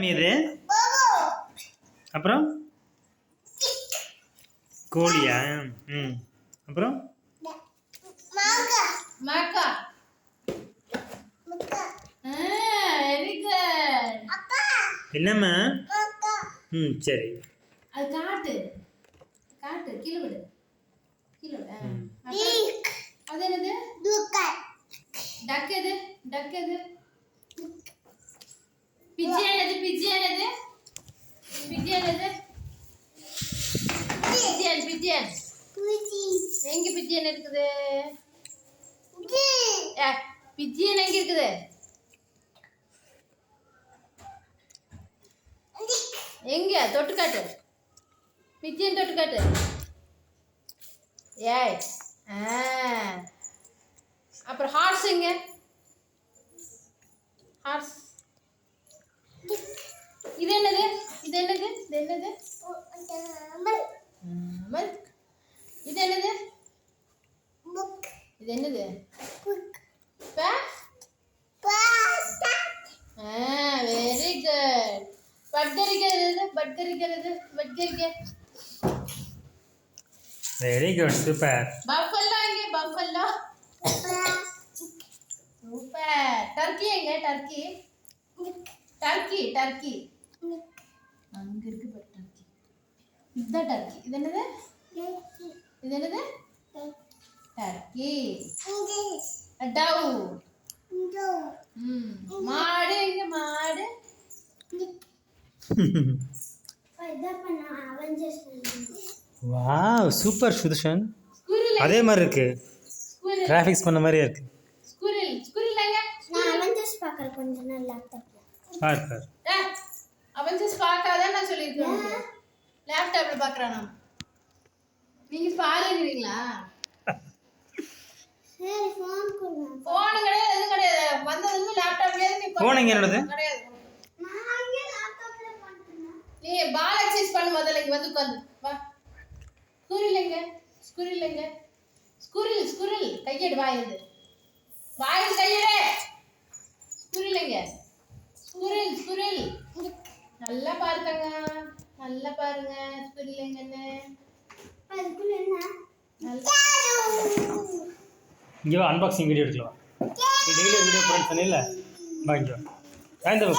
சாமி இது? அப்புறம் கோழியா? ம். அப்புறம் மாக்கா. Very good. என்னம்மா? ம் சரி. அது காட்டு காட்டு கீழே விடு கீழே விடு. அது என்னது? டக் எது? டக் எது? பிஜி என்னது? பிஜி என்னது? பிஜி என்னது? Pigeon pigeon. எங்க பிஜியன் இருக்குது? பிஜியன் எங்க இருக்குது? எங்க தொட்டு காட்டு. பிஜியன் தொட்டு காட்டு. ஏய் அப்புறம் ஹார்ஸ் எங்க? ஹார்ஸ். இது என்னது? இது என்னது? இது என்னது? இது என்னது? இது என்னது? Very good. பட்கரிக்கிறது பட்கரிக்கிறது பட்கரிக்க. Very good super. பஃபல்லோ எங்க? பஃபல்லோ. சூப்பர். டர்க்கி எங்க? டர்க்கி. டர்க்கி டர்க்கி அங்க இருக்கு பாரு டர்க்கி. இதுதான் டர்க்கி. இது என்னது? இது என்னது? டர்க்கி. டவ். மாடு எங்க? மாடு. Wow super Sudarshan. அதே மாதிரி இருக்கு. கிராஃபிக்ஸ் பண்ண மாதிரியே இருக்கு. ஸ்குரில் ஸ்குரில் எங்க? நான் அவெஞ்சர்ஸ் பார்க்கற கொஞ்ச நேரம் லேப்டாப்ல. பார் பார். அவெஞ்சர்ஸ் பார்க்காத நான் சொல்லிருக்கேன். லேப்டாப்ல பார்க்கறானா? நீங்க பாருங்கறீங்களா? சரி ஃபோன் கொடுங்க. ஃபோன் கிடையாது எதுவும் கிடையாது. வந்ததுல லேப்டாப்லயே நீ ஃபோன் எங்க என்னது? கிடையாது. நான் இங்க லேப்டாப்ல பண்றேன். நீ பால் எக்சர்சைஸ் பண்ணு முதல்ல இங்க வந்து உட்கார்ந்து. வா. ஸ்குரில் எங்க? ஸ்குரில் எங்க? ஸ்குரில் ஸ்குரில் கையெடு வாயில. வாயில கையெடு. ஸ்குரில் எங்க? Squirrel squirrel. நல்லா பாருங்க. நல்லா பாருங்க ஸ்குரில் எங்கன்னு. அதுக்குள்ள என்ன? இங்கே அன்பாக்சிங் வீடியோ எடுக்கலாம். நீ டெய்லி வீடியோ போடுறேன்னு சொன்னீல்ல? வா இங்கே வா.